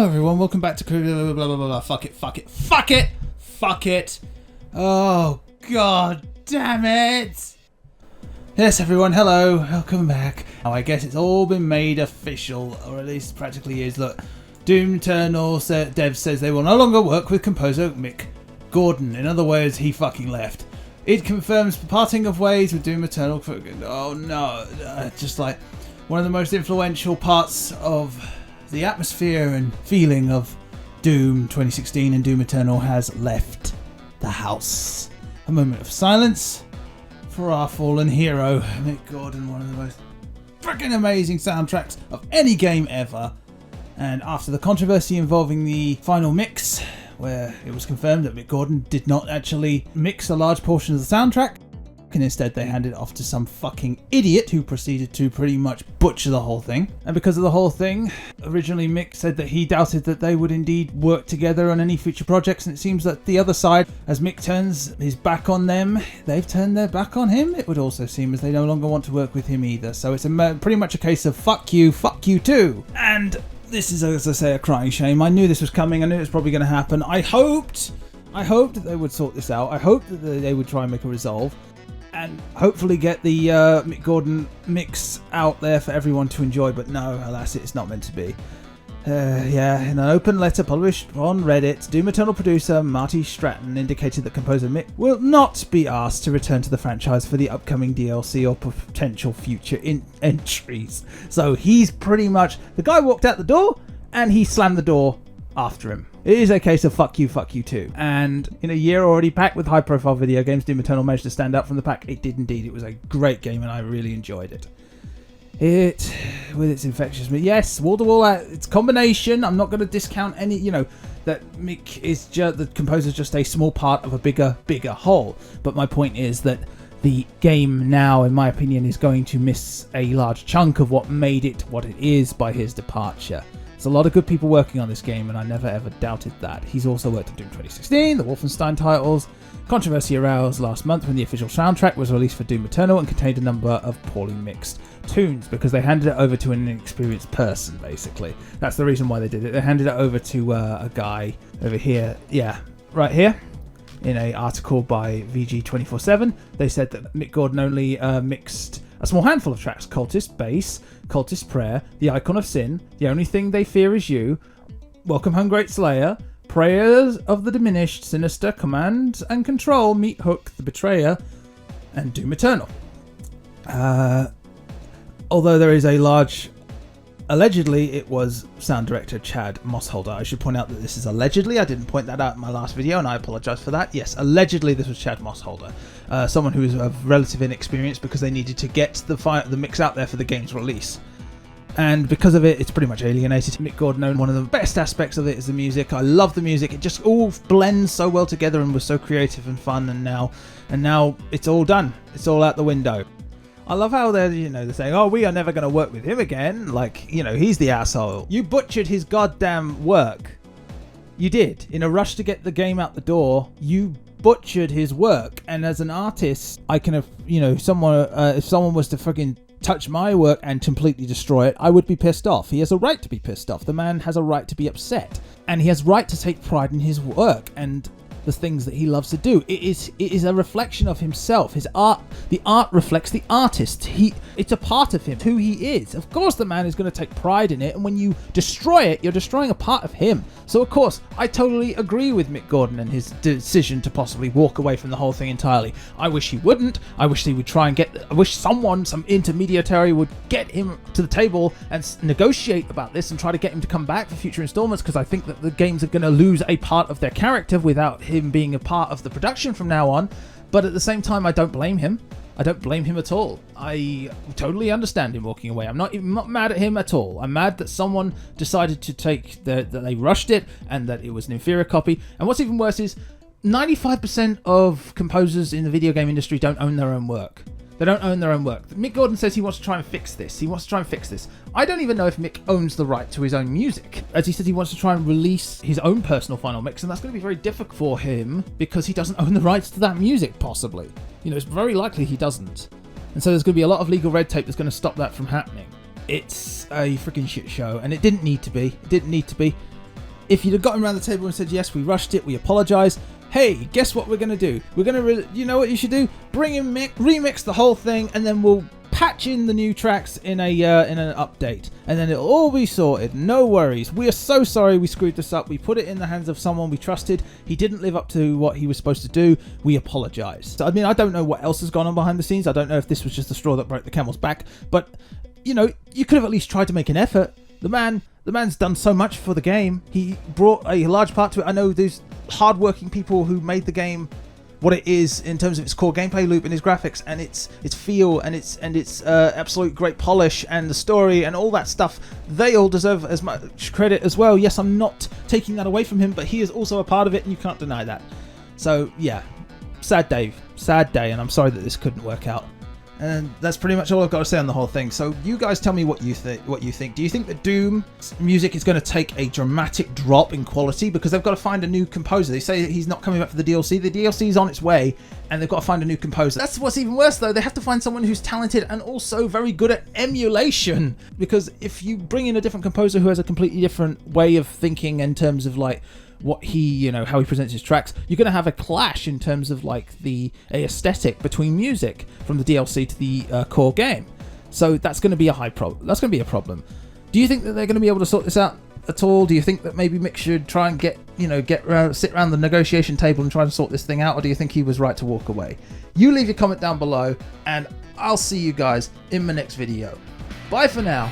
Hello everyone, welcome back to blah blah blah blah. Fuck it. Oh god damn it. Yes everyone, hello, welcome back. Now I guess it's all been made official, or at least practically is. Look, Doom Eternal dev says they will no longer work with composer Mick Gordon. In other words, he fucking left. It confirms the parting of ways with Doom Eternal. Oh no, just like one of the most influential parts of the atmosphere and feeling of Doom 2016 and Doom Eternal has left the house. A moment of silence for our fallen hero, Mick Gordon, one of the most freaking amazing soundtracks of any game ever. And after the controversy involving the final mix, where it was confirmed that Mick Gordon did not actually mix a large portion of the soundtrack, and instead they handed it off to some fucking idiot who proceeded to pretty much butcher the whole thing. And because of the whole thing, originally Mick said that he doubted that they would indeed work together on any future projects, and it seems that the other side, as Mick turns his back on them, they've turned their back on him. It would also seem as they no longer want to work with him either. So it's pretty much a case of fuck you too. And this is, as I say, a crying shame. I knew this was coming. I knew it was probably going to happen. I hoped that they would sort this out. I hoped that they would try and make a resolve, and hopefully get the Mick Gordon mix out there for everyone to enjoy, but no, alas, it's not meant to be. In an open letter published on Reddit, Doom Eternal producer Marty Stratton indicated that composer Mick will not be asked to return to the franchise for the upcoming DLC or potential future entries. So he's pretty much, the guy walked out the door and he slammed the door after him. It is a case of fuck you too. And in a year already packed with high profile video games, Doom Eternal managed to stand out from the pack. It did indeed. It was a great game and I really enjoyed it. It, with its infectious, yes, wall to wall, its combination. I'm not going to discount any, that Mick is just, the composer's just a small part of a bigger whole. But my point is that the game now, in my opinion, is going to miss a large chunk of what made it what it is by his departure. There's a lot of good people working on this game, and I never ever doubted that. He's also worked on Doom 2016, the Wolfenstein titles. Controversy aroused last month when the official soundtrack was released for Doom Eternal and contained a number of poorly mixed tunes because they handed it over to an inexperienced person, basically. That's the reason why they did it. They handed it over to a guy over here, right here. In an article by VG247, they said that Mick Gordon only mixed a small handful of tracks: Cultist Bass, Cultist Prayer, The Icon of Sin, The Only Thing They Fear Is You, Welcome Home Great Slayer, Prayers of the Diminished, Sinister, Command and Control, Meat Hook, The Betrayer, and Doom Eternal. Although there is a large... Allegedly, it was sound director Chad Mossholder. I should point out that this is allegedly. I didn't point that out in my last video, and I apologise for that. Yes, allegedly this was Chad Mossholder. Someone who is of relative inexperience because they needed to get the mix out there for the game's release. And because of it, it's pretty much alienated Mick Gordon. And one of the best aspects of it is the music. I love the music. It just all blends so well together and was so creative and fun. And now it's all done. It's all out the window. I love how they're saying, oh, we are never going to work with him again. Like, he's the asshole. You butchered his goddamn work. You did. In a rush to get the game out the door, you butchered his work. And as an artist, I can have, if someone was to fucking touch my work and completely destroy it, I would be pissed off. He has a right to be pissed off. The man has a right to be upset. And he has right to take pride in his work and the things that he loves to do. It is a reflection of himself. His art, the art reflects the artist. It's a part of him, who he is. Of course the man is going to take pride in it, and when you destroy it, you're destroying a part of him. So of course, I totally agree with Mick Gordon and his decision to possibly walk away from the whole thing entirely. I wish he wouldn't. I wish he would try and I wish some intermediary would get him to the table and negotiate about this and try to get him to come back for future installments, because I think that the games are going to lose a part of their character without him being a part of the production from now on. But at the same time, I don't blame him. I don't blame him at all. I totally understand him walking away. I'm not mad at him at all. I'm mad that someone decided to that they rushed it and that it was an inferior copy. And what's even worse is 95% of composers in the video game industry don't own their own work. They don't own their own work. Mick Gordon says he wants to try and fix this. I don't even know if Mick owns the right to his own music. As he said, he wants to try and release his own personal final mix, and that's going to be very difficult for him because he doesn't own the rights to that music, possibly. It's very likely he doesn't. And so there's going to be a lot of legal red tape that's going to stop that from happening. It's a freaking shit show, and it didn't need to be. if you'd have got him around the table and said, yes, we rushed it, we apologise, hey, guess what we're going to do? We're going to, you know what you should do? Bring in Mick, remix the whole thing, and then we'll patch in the new tracks in an update, and then it'll all be sorted. No worries. We are so sorry we screwed this up. We put it in the hands of someone we trusted. He didn't live up to what he was supposed to do. We apologise. So, I mean, I don't know what else has gone on behind the scenes. I don't know if this was just the straw that broke the camel's back, but, you know, you could have at least tried to make an effort. The man's done so much for the game. He brought a large part to it. I know there's hard-working people who made the game what it is in terms of its core gameplay loop and its graphics and its feel and its absolute great polish and the story and all that stuff. They all deserve as much credit as well. Yes, I'm not taking that away from him, but he is also a part of it, and you can't deny that. So yeah, sad day, and I'm sorry that this couldn't work out. And that's pretty much all I've got to say on the whole thing. So you guys tell me what you think. Do you think that Doom music is going to take a dramatic drop in quality because they've got to find a new composer? They say he's not coming back for the DLC. The DLC is on its way, and they've got to find a new composer. That's what's even worse, though. They have to find someone who's talented and also very good at emulation. Because if you bring in a different composer who has a completely different way of thinking in terms of like what he, you know, how he presents his tracks, you're going to have a clash in terms of like the aesthetic between music from the DLC to the core game. So that's going to be a that's going to be a problem. Do you think that they're going to be able to sort this out at all? Do you think that maybe Mick should try and sit around the negotiation table and try to sort this thing out, or do you think he was right to walk away? You leave your comment down below, and I'll see you guys in my next video. Bye for now.